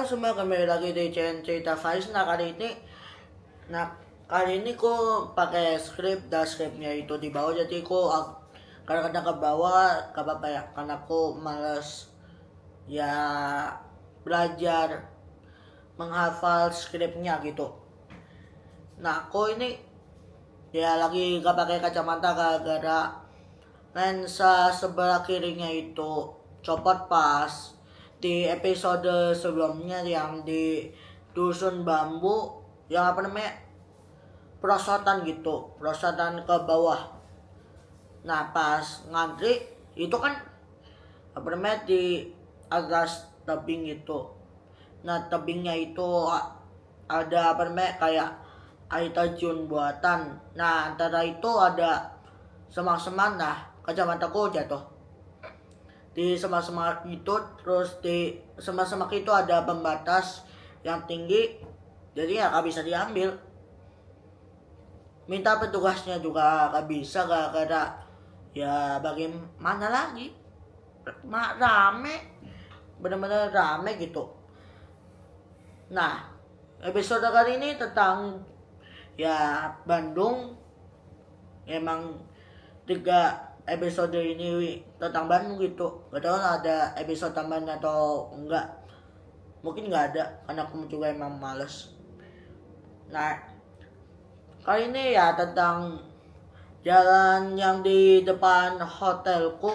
semua, kembali lagi di channel Cerita Faiz. Kali ini ku pakai skrip, dan skripnya itu di bawah, jadi kadang-kadang ke bawah, gak apa-apa ya, karena aku males ya belajar menghafal skripnya gitu. Nah, aku ini ya lagi gak pakai kacamata gara-gara lensa sebelah kirinya itu copot pas di episode sebelumnya yang di dusun bambu, yang perosotan ke bawah. Nah, pas ngantri itu kan di atas tebing itu. Nah, tebingnya itu ada kayak air terjun buatan. Nah, antara itu ada semak-semak. Nah, kacamataku jatuh di semak-semak itu. Terus di semak-semak itu ada pembatas yang tinggi, jadi ya gak bisa diambil. Minta petugasnya juga gak bisa, gara-gara ya bagaimana lagi, rame, bener-bener rame gitu. Nah, episode kali ini tentang ya Bandung. Emang 3 episode ini tentang Bandung gitu. Gak tau ada episode tambahan atau enggak. Mungkin gak ada, karena aku juga emang males. Nah, kali ini ya tentang jalan yang di depan hotelku.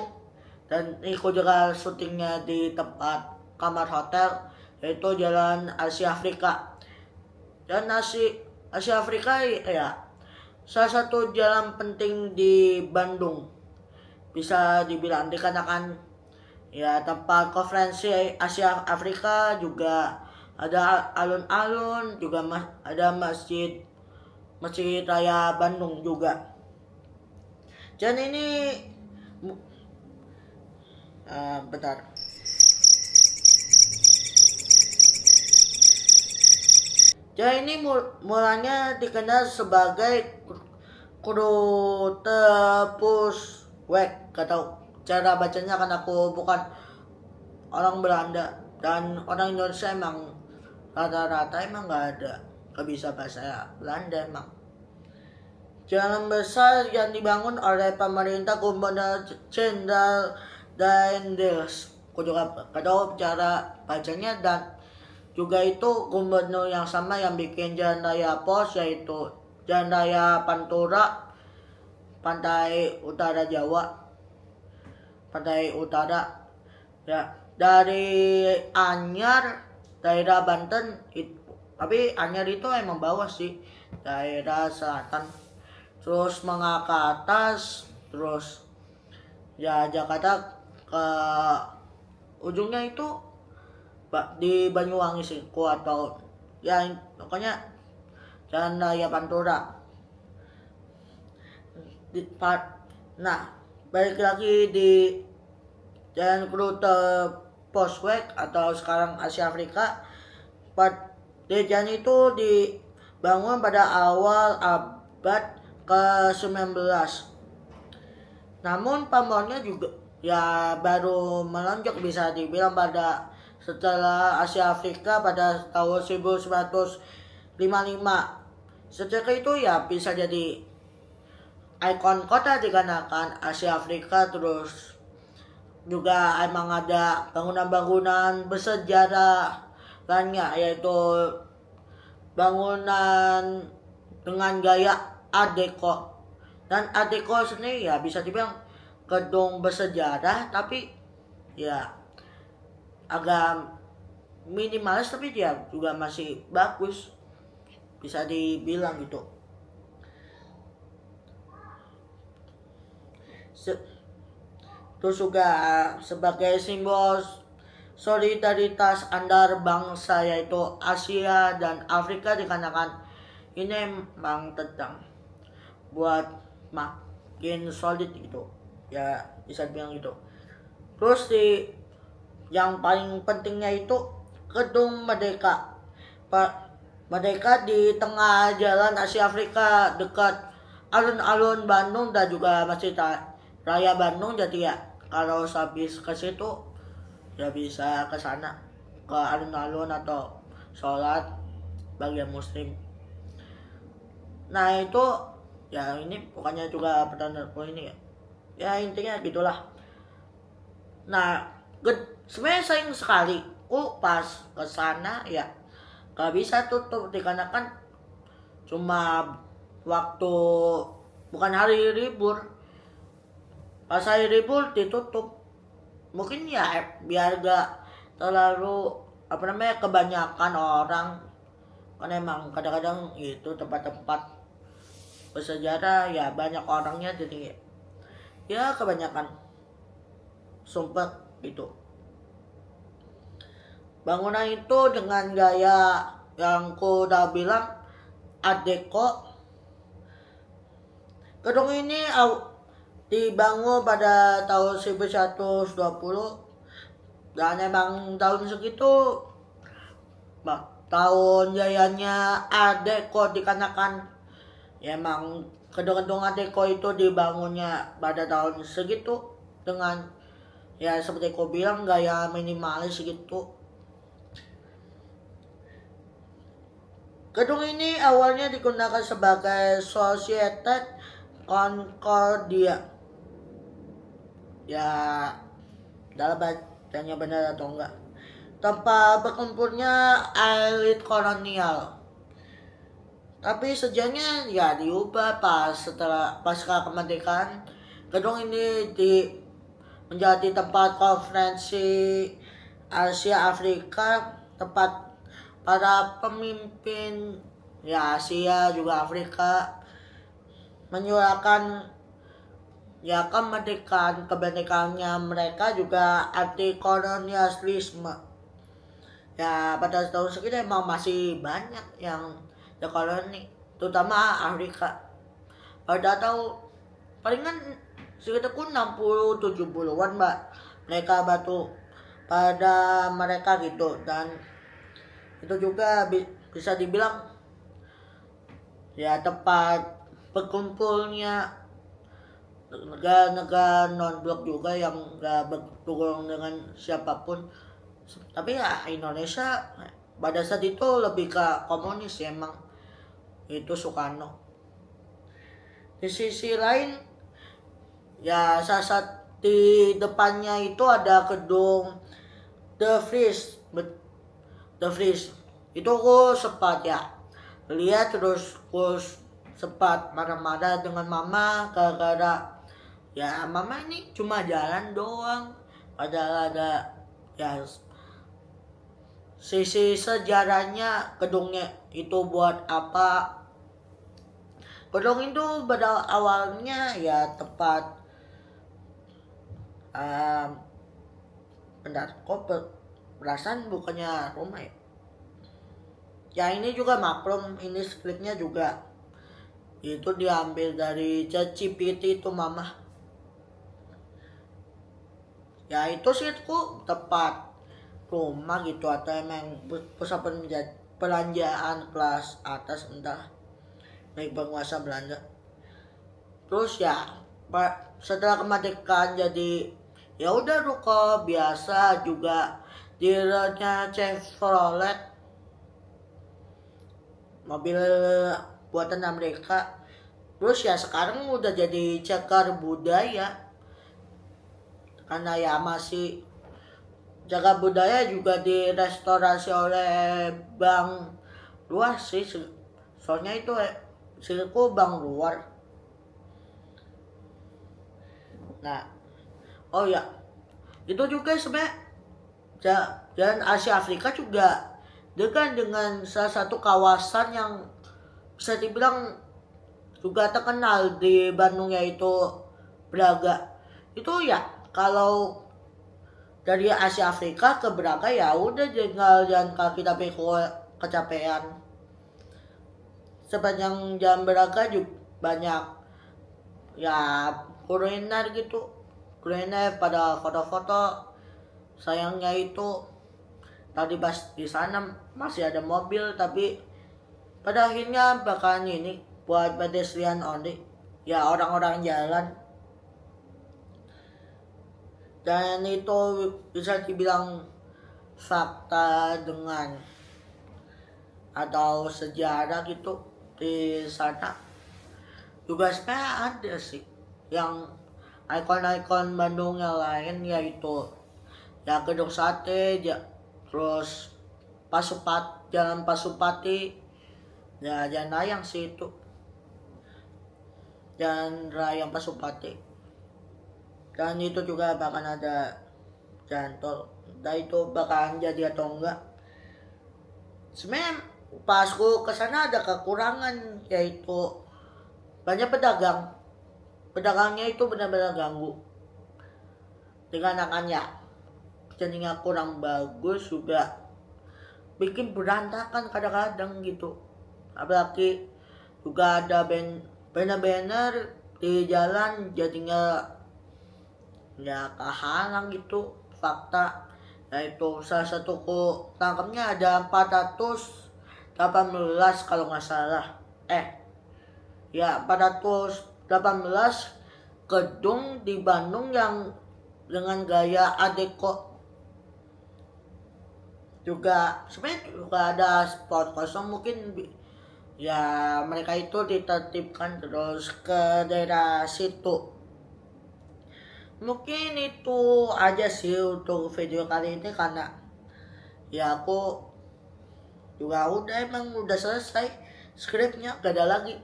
Dan ini aku juga syutingnya di tempat kamar hotel, yaitu Jalan Asia Afrika. Dan Asia Afrika ya salah satu jalan penting di Bandung, bisa dibilang, dikarenakan ya tempat konferensi Asia Afrika, juga ada alun-alun, juga ada masjid raya Bandung juga. Dan ini bentar. Jadi ini mulanya dikenal sebagai Grootepusweg, atau cara bacanya, karena aku bukan orang Belanda dan orang Indonesia emang rata-rata emang gak bisa bahasa Belanda emang. Jalan besar yang dibangun oleh pemerintah Gubernur Jenderal Dendels. Aku juga gak tahu cara bacanya. Dan juga itu gubernur yang sama yang bikin Jalan Raya Pos, yaitu Jalan Raya Pantura, pantai utara Jawa, pantai utara ya, dari Anyar, daerah Banten tapi Anyar itu emang bawah sih, daerah selatan, terus mengak ke atas, terus ya Jakarta ke ujungnya itu di Banyuwangi sih, atau ya pokoknya Jalan Raya Pantura. Nah, balik lagi di Jalan Grootepusweg atau sekarang Asia Afrika. Jalan itu dibangun pada awal abad ke-19. Namun pamornya juga ya baru melonjak, bisa dibilang, pada setelah Asia Afrika pada tahun 1955. Setelah itu ya bisa jadi ikon kota dikarenakan Asia Afrika. Terus juga emang ada bangunan-bangunan bersejarah lainnya, yaitu bangunan dengan gaya Art Deco. Dan Art Deco sendiri ya bisa dibilang gedung bersejarah, tapi ya agak minimalis, tapi dia juga masih bagus, bisa dibilang gitu. Terus juga sebagai simbol solidaritas antar bangsa, yaitu Asia dan Afrika, dikarenakan ini emang tentang buat makin solid gitu ya, bisa dibilang gitu. Terus yang paling pentingnya itu Gedung Merdeka. Merdeka di tengah jalan Asia Afrika, dekat alun-alun Bandung dan juga Masjid Raya Bandung. Jadi ya kalau habis ke situ ya bisa ke sana. ke alun-alun atau sholat bagian muslim. Nah itu ya ini bukannya juga petanda ini ya. Ya intinya gitulah. Nah sebenarnya sayang sekali pas ke sana ya gak bisa tutup dikarenakan cuma waktu bukan hari libur. Pas hari libur ditutup. Mungkin ya biar gak terlalu kebanyakan orang, kan emang kadang-kadang itu tempat-tempat bersejarah ya banyak orangnya, jadi ya kebanyakan sumpah gitu. Bangunan itu dengan gaya yang ku udah bilang Art Deco. Gedung ini dibangun pada tahun 1120 dan emang tahun segitu tahun jayanya Art Deco dikarenakan ya emang gedung-gedung Art Deco itu dibangunnya pada tahun segitu dengan ya seperti aku bilang gaya minimalis gitu. Gedung ini awalnya digunakan sebagai Societe Concordia. Ya, dalam bacanya benar atau enggak. Tempat berkumpulnya elit kolonial. Tapi sejauhnya ya diubah pasca kemerdekaan. Gedung ini menjadi tempat konferensi Asia Afrika, tempat para pemimpin ya Asia juga Afrika menyuarakan ya keberdekaannya mereka juga anti kolonialisme. Ya pada tahun segitu emang masih banyak yang koloni, terutama Afrika. Pada tahun palingan sekitar 60-70-an mereka batu pada mereka gitu, dan itu juga bisa dibilang ya tempat berkumpulnya negara-negara non-blok juga yang gak berhubung dengan siapapun. Tapi ya Indonesia pada saat itu lebih ke komunis ya, emang itu Soekarno. Di sisi lain ya saat di depannya itu ada gedung The Vries. Itu aku sempat ya lihat, terus aku sempat marah-marah dengan mama gara-gara ya mama ini cuma jalan doang, padahal ada ya sisi sejarahnya gedungnya itu buat apa. Gedung itu pada awalnya ya tempat kok perasaan bukannya rumah ya. Ya ini juga maklum, ini skripnya juga itu diambil dari ChatGPT itu mama. Ya itu sih itu tempat rumah gitu atau emang pusat perbelanjaan kelas atas entah dari penguasa Belanda. Terus ya setelah kemerdekaan jadi ya udah ruko biasa juga, dealernya Chevrolet, mobil buatan Amerika. Terus ya sekarang udah jadi cagar budaya karena ya masih jaga budaya, juga direstorasi oleh bank luar sih, soalnya itu sirku bank luar. Nah oh ya itu juga sebenarnya jalan Asia Afrika juga dekat dengan salah satu kawasan yang bisa dibilang juga terkenal di Bandung, yaitu Braga. Itu ya kalau dari Asia Afrika ke Braga ya udah tinggal jalan kaki tapi kecapean. Sepanjang jalan Braga juga banyak ya kuliner gitu, kuliner pada foto-foto. Sayangnya itu tadi pas di sana masih ada mobil, tapi pada akhirnya bakalan ini buat pedestrian only, ya orang-orang jalan. Dan itu bisa dibilang fakta dengan atau sejarah gitu di sana juga sebenarnya ada sih yang ikon-ikon Bandung yang lain, yaitu ya Gedung Sate, terus Jalan Pasupati, ya Jalan Layang sih itu, Jalan Rayang Pasupati, dan itu juga bahkan ada jalan tol. Entah itu bakalan jadi atau enggak. Sebenarnya pas ku kesana ada kekurangan, yaitu banyak pedagangnya itu benar-benar ganggu dengan anaknya, jadinya kurang bagus, juga bikin berantakan kadang-kadang gitu. Apalagi juga ada banner-banner di jalan, jadinya ya kehalang gitu. Fakta yaitu salah satu tangkapnya ada 418 kalau nggak salah, ya 418 gedung di Bandung yang dengan gaya Art Deco. Juga sebenarnya juga ada spot kosong, mungkin ya mereka itu ditertibkan terus ke daerah situ. Mungkin itu aja sih untuk video kali ini, karena ya aku juga udah selesai skripnya, gak ada lagi.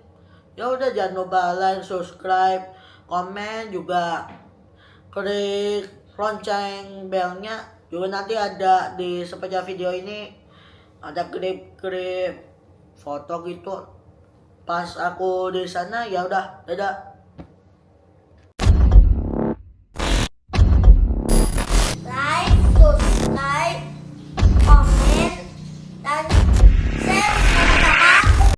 Ya udah, jangan lupa like, subscribe, komen, juga klik lonceng belnya. Juga nanti ada di sepanjang video ini ada klip-klip foto gitu pas aku di sana. Ya udah, dadah.